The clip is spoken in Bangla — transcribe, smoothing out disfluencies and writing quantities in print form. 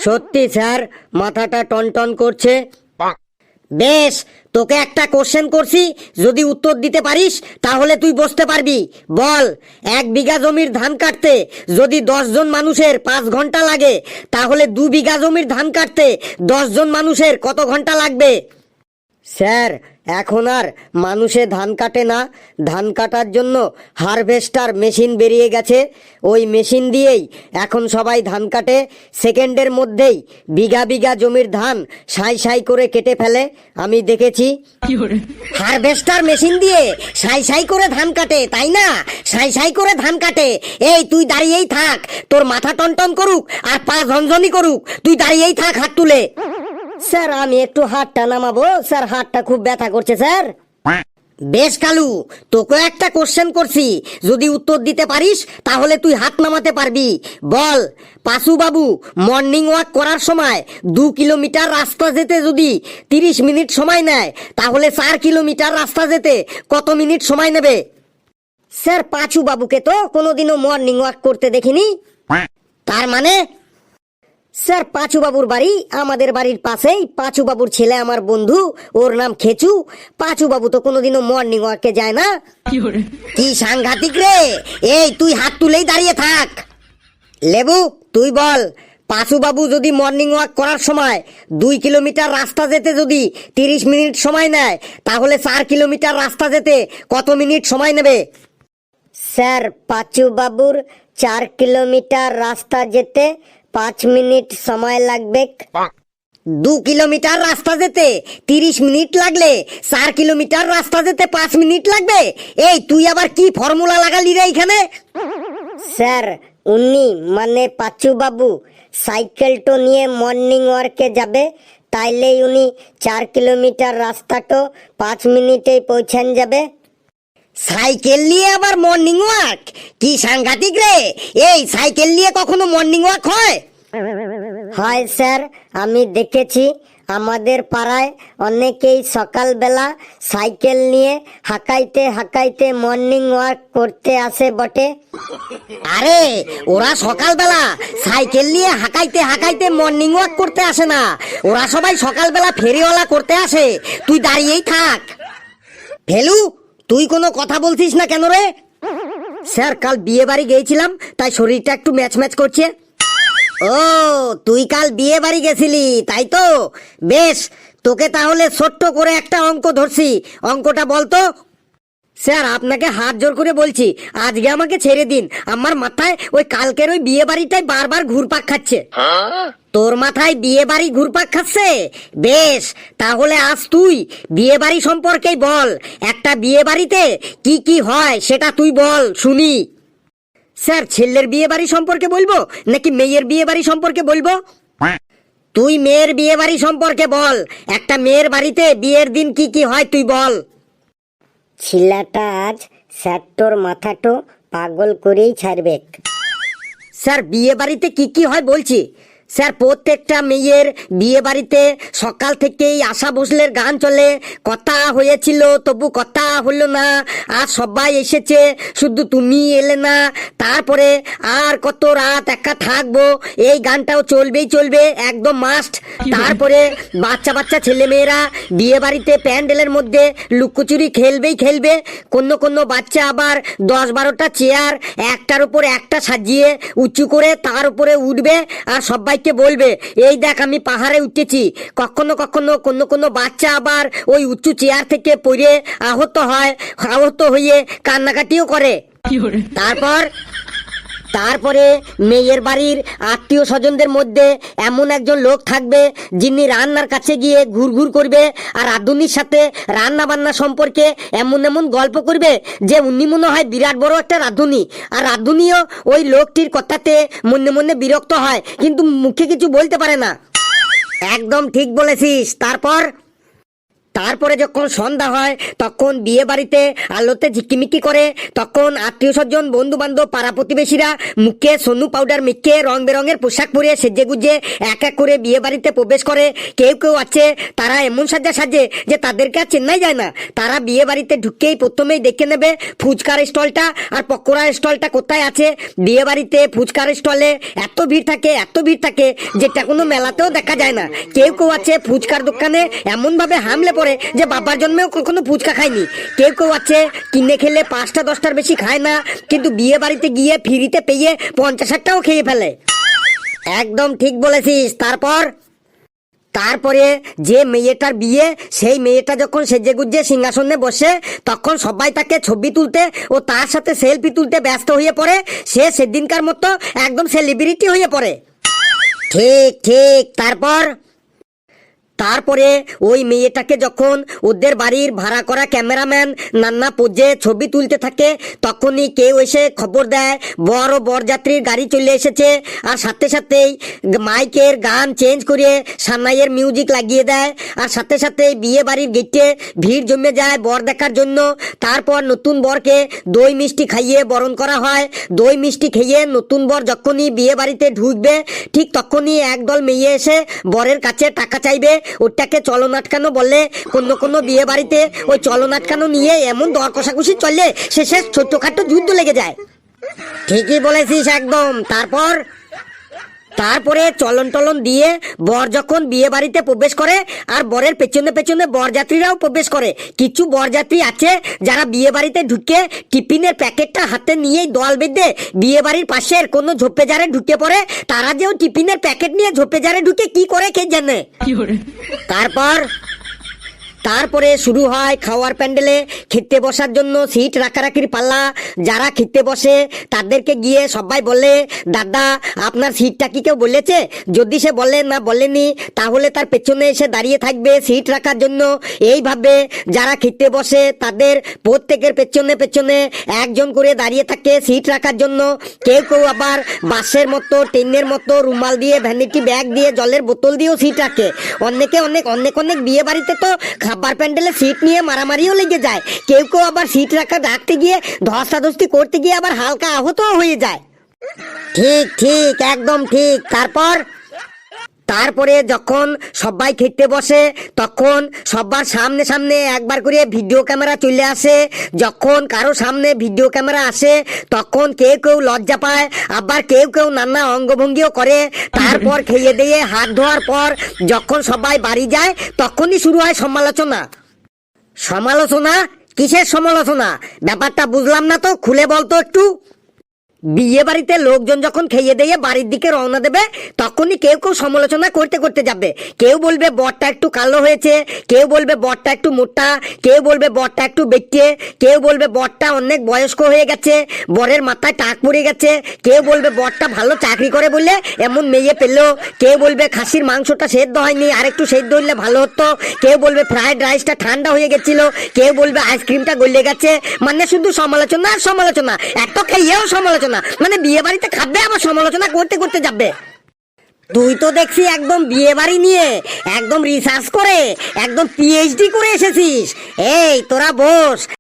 সত্যি স্যার, মাথাটা টনটন করছে। বেশ, তোকে একটা কোশ্চেন করছি, যদি উত্তর দিতে পারিস তাহলে তুই বসতে পারবি। বল, 1 বিঘা জমির ধান কাটতে যদি 10 জন মানুষের 5 ঘন্টা লাগে, তাহলে 2 বিঘা জমির ধান কাটতে 10 জন মানুষের কত ঘন্টা লাগবে? স্যার, এখন আর মানুষে ধান কাটে না, ধান কাটার জন্য হারভেস্টার মেশিন বেরিয়ে গেছে। ওই মেশিন দিয়েই এখন সবাই ধান কাটে। সেকেন্ডের মধ্যেই বিঘা বিঘা জমির ধান সাই সাই করে কেটে ফেলে, আমি দেখেছি। হারভেস্টার মেশিন দিয়ে সাই সাই করে ধান কাটে, তাই না? সাই সাই করে ধান কাটে। এই তুই দাঁড়িয়েই থাক, তোর মাথা টনটন করুক আর পা ঝনঝনি করুক, তুই দাঁড়িয়েই থাক হাত তুলে। স্যার, আমি একটু হাতটা নামাবো স্যার, হাতটা খুব ব্যথা করছে স্যার। বেশ কালু, তোকে একটা কোশ্চেন করছি, যদি উত্তর দিতে পারিস তাহলে তুই হাত নামাতে পারবি। বল, পাশু বাবু মর্নিং ওয়াক করার সময় 2 কিলোমিটার রাস্তা যেতে যদি 30 মিনিট সময় নেয়, তাহলে 4 কিলোমিটার রাস্তা যেতে কত মিনিট সময় নেবে? স্যার, পাঁচু বাবুকে তো কোনোদিনও মর্নিং ওয়াক করতে দেখিনি। তার মানে? স্যার, পাঁচু বাবুর বাড়ি আমাদের বাড়ির পাশেই। পাঁচু বাবুর ছেলে আমার বন্ধু, ওর নাম খেচু। পাঁচু বাবু তো কোনোদিনও মর্নিং ওয়াকে যায় না। কি সাংঘাতিক রে! এই তুই হাত তুলেই দাঁড়িয়ে থাক। লেবু, তুই বল, পাঁচু বাবু যদি মর্নিং ওয়াক করার সময় 2 কিলোমিটার রাস্তা যেতে যদি 30 মিনিট সময় নেয়, তাহলে 4 কিলোমিটার রাস্তা যেতে কত মিনিট সময় নেবে? স্যার, পাঁচু বাবুর 4 কিলোমিটার রাস্তা যেতে 5 মিনিট সময় লাগবে। 2 কিলোমিটার রাস্তা যেতে 30 মিনিট লাগলে 4 কিলোমিটার রাস্তা যেতে 5 মিনিট লাগবে? এই তুই আবার কি ফর্মুলা লাগালি রে এখানে? স্যার, উনি মানে পাঁচু বাবু সাইকেলটো নিয়ে মর্নিং ওয়ার্কে যাবে, তাইলেই উনি 4 কিলোমিটার রাস্তাটো 5 মিনিটেই পৌঁছান যাবে। সাইকেল নিয়ে আবার মর্নিং ওয়াক? কি সাংঘাতিক রে! এই সাইকেল নিয়ে কখনো মর্নিং ওয়াক হয়? হয় স্যার, আমি দেখেছি আমাদের পাড়ায় অনেকেই সকালবেলা সাইকেল নিয়ে হাঁকাইতে হাঁকাইতে মর্নিং ওয়াক করতে আসে বটে। আরে, ওরা সকালবেলা সাইকেল নিয়ে হাঁকাইতে হাঁকাইতে মর্নিং ওয়াক করতে আসে না, ওরা সবাই সকালবেলা ফেরিওয়ালা করতে আসে। তুই দাঁড়িয়েই থাক। ফেলু, তুই কোনো কথা বলছিস না কেন রে? স্যার, কাল বিয়ে বাড়ি গিয়েছিলাম, তাই শরীরটা একটু ম্যাচ ম্যাচ করছে। ও, তুই কাল বিয়ে বাড়ি গেছিলি, তাই তো? বেশ, তোকে তাহলে ছোট্ট করে একটা অঙ্ক ধরছি, অঙ্কটা বলতো। স্যার, আপনাকে হাত জোর করে বলছি, আজকে আমাকে ছেড়ে দিন। আমার মাথায় ওই কালকের ওই বিয়ে বাড়িটাই বারবার ঘুরপাক খাচ্ছে। তোর মাথায় বিয়ে বাড়ি ঘুরপাক খাচ্ছে? বেশ, তাহলে আজ তুই বিয়ে বাড়ি সম্পর্কেই বল। একটা বিয়ে বাড়িতে কি কি হয় সেটা তুই বল শুনি। স্যার, ছেলের বিয়ে বাড়ি সম্পর্কে বলবো নাকি মেয়ের বিয়ে বাড়ি সম্পর্কে বলবো? তুই মেয়ের বিয়ে বাড়ি সম্পর্কে বল। একটা মেয়ের বাড়িতে বিয়ের দিন কি কি হয় তুই বল। ছেলেটা আজ স্যারটোর মাথাটো পাগল করেই ছাড়বে। স্যার, বিয়ে বাড়িতে কি কি হয় বলছি। স্যার, প্রত্যেকটা মেয়ের বিয়ে বাড়িতে সকাল থেকেই আশা ভোসলের গান চলে। কথা হয়েছিল তবু কথা হলো না, আর সবাই এসেছে শুধু তুমি এলে না। তারপরে আর কত রাত একা থাকবো, এই গানটাও চলবেই চলবে, একদম মাস্ট। তারপরে বাচ্চা বাচ্চা ছেলে মেয়েরা বিয়ে বাড়িতে প্যান্ডেলের মধ্যে লুকোচুরি খেলবেই খেলবে। কোনো কোনো বাচ্চা আবার 10-12টা চেয়ার একটার উপর একটা সাজিয়ে উঁচু করে তার উপরে উঠবে আর সবাইকে বলবে, এই দেখ আমি পাহাড়ে উঠেছি। কখনো কখনো কোনো কোনো বাচ্চা আবার ওই উঁচু চেয়ার থেকে পড়ে আহত হয়, আহত হয়ে কান্নাকাটিও করে। তারপরে মেয়ের বাড়ির আত্মীয় স্বজনদের মধ্যে এমন একজন লোক থাকবে যিনি রান্নার কাছে গিয়ে ঘুরঘুর করবে আর রাঁধুনির সাথে রান্না বান্না সম্পর্কে এমন এমন গল্প করবে যে উনি মনে হয় বিরাট বড় একটা রাঁধুনি, আর রাঁধুনিও ওই লোকটির কথাতে মনে মনে বিরক্ত হয়, কিন্তু মুখে কিছু বলতে পারে না। একদম ঠিক বলেছিস। তারপরে যখন সন্ধ্যা হয় তখন বিয়ে বাড়িতে আলোতে ঝিকিমিকি করে, তখন আত্মীয় স্বজন বন্ধু বান্ধব পাড়া প্রতিবেশীরা মুখে সোনু পাউডার মেখে রং বেরঙের পোশাক পরে সেজে গুজে এক এক করে বিয়ে বাড়িতে প্রবেশ করে। কেউ কেউ আছে তারা এমন সাজে যে তাদেরকে আর চেন্নাই যায় না। তারা বিয়ে বাড়িতে ঢুকেই প্রথমেই দেখে নেবে ফুচকার স্টলটা আর পকোড়ার স্টলটা কোথায় আছে। বিয়ে বাড়িতে ফুচকার স্টলে এত ভিড় থাকে যেটা কোনো মেলাতেও দেখা যায় না। কেউ কেউ আছে ফুচকার দোকানে এমন ভাবে হামলে পড়ে যে বাবার জন্মেও কখনো ফুচকা খায়নি। কেউ কেউ আছে কিনে খেলে 5টা 10টার বেশি খায় না, কিন্তু বিয়ে বাড়িতে গিয়ে ফ্রিতে পেয়ে 50-60টাও খেয়ে ফেলে। একদম ঠিক বলেছিস। তারপরে যে মেয়েটার বিয়ে, সেই মেয়েটা যখন সেজে গুজে সিংহাসনে বসে, তখন সবাই তাকে ছবি তুলতে ও তার সাথে সেলফি তুলতে ব্যস্ত হয়ে পড়ে। সে সেদিনকার মতো একদম সেলিব্রিটি হয়ে পড়ে। ঠিক। তারপরে ওই মেয়েটাকে যখন ওদের বাড়ির ভাড়া করা ক্যামেরাম্যান নান্না পোজে ছবি তুলতে থাকে, তখনই কেউ এসে খবর দেয় বড় বরযাত্রীর গাড়ি চলে এসেছে। আর সাথে সাথেই মাইকের গান চেঞ্জ করে সানাইয়ের মিউজিক লাগিয়ে দেয়। আর সাথে সাথে বিয়ে বাড়ির গেটে ভিড় জমে যায় বর দেখার জন্য। তারপর নতুন বরকে দই মিষ্টি খাইয়ে বরণ করা হয়। দই মিষ্টি খেয়ে নতুন বর যখনই বিয়ে বাড়িতে ঢুকবে, ঠিক তখনই একদল মেয়ে এসে বরের কাছে টাকা চাইবে। ওটাকে চলন আটকানো বলে। কোনো বিয়ে বাড়িতে ওই চলন আটকানো নিয়ে এমন দর কষাকষি চলে, শেষে ছোট্টখাটো যুদ্ধ লেগে যায়। ঠিকই বলেছিস একদম। তারপরে চলন টলন দিয়ে বর যখন বিয়ে বাড়িতে প্রবেশ করে, আর বরের পেছনে পেছনে বরযাত্রীরাও প্রবেশ করে। কিছু বরযাত্রী আছে যারা বিয়ে বাড়িতে ঢুকে টিফিনের প্যাকেটটা হাতে নিয়েই দল বেঁধে বিয়ে বাড়ির পাশের কোনো ঝোপে জারে ঢুকে পড়ে। তারা যেও টিফিনের প্যাকেট নিয়ে ঝোপে জারে ঢুকে কি করে কে জানে। তারপরে শুরু হয় খাওয়ার প্যান্ডেলে খেতে বসার জন্য সিট রাখারাখির পাল্লা। যারা খেতে বসে তাদেরকে গিয়ে সবাই বলে, দাদা আপনার সিটটা কি কেউ বলেছে? যদি সে বলে না বলেনি, তাহলে তার পেছনে এসে দাঁড়িয়ে থাকবে সিট রাখার জন্য। এইভাবে যারা খেতে বসে তাদের প্রত্যেকের পেছনে পেছনে একজন করে দাঁড়িয়ে থাকে সিট রাখার জন্য। কেউ কেউ আবার বাসের মতো ট্রেনের মতো রুমাল দিয়ে ভ্যানিটি ব্যাগ দিয়ে জলের বোতল দিয়েও সিট রাখে। অনেক বিয়ে বাড়িতে তো খাবার প্যান্ডেলে সিট নিয়ে মারামারিও লেগে যায়। কেউ কেউ আবার সিট রাখতে গিয়ে ধস্তাধস্তি করতে গিয়ে আবার হালকা আহত হয়ে যায়। ঠিক একদম ঠিক। তারপরে যখন সবাই খেতে বসে, তখন সবার সামনে সামনে একবার করে ভিডিও ক্যামেরা চলে আসে। যখন কারো সামনে ভিডিও ক্যামেরা আসে, তখন কেউ কেউ লজ্জা পায়, আবার কেউ কেউ নানা অঙ্গভঙ্গিও করে। তারপর খেয়ে দিয়ে হাত ধোয়ার পর যখন সবাই বাড়ি যায়, তখনই শুরু হয় সমালোচনা। কিসের সমালোচনা? ব্যাপারটা বুঝলাম না তো, খুলে বলতো একটু। বিয়ে বাড়িতে লোকজন যখন খেয়ে দিয়ে বাড়ির দিকে রওনা দেবে, তখনই কেউ কেউ সমালোচনা করতে যাবে। কেউ বলবে বরটা একটু কালো হয়েছে, কেউ বলবে বরটা একটু মোটা, কেউ বলবে বরটা একটু বেটে, কেউ বলবে বরটা অনেক বয়স্ক হয়ে গেছে, বরের মাথায় টাক পড়ে গেছে, কেউ বলবে বরটা ভালো চাকরি করে বলে এমন মেয়ে পেলো, কেউ বলবে খাসির মাংসটা সেদ্ধ হয়নি, আর একটু সেদ্ধ হইলে ভালো হতো, কেউ বলবে ফ্রাইড রাইসটা ঠান্ডা হয়ে গেছিল, কেউ বলবে আইসক্রিমটা গলে গেছে। মানে শুধু সমালোচনা আর সমালোচনা, এত খেয়েও সমালোচনা। মানে বিয়ে বাড়িতে খাবে আবার সমালোচনা করতে যাবে। তুই তো দেখছি একদম বিয়ে বাড়ি নিয়ে একদম রিসার্চ করে একদম পিএইচডি করে এসেছিস। এই তোরা বস,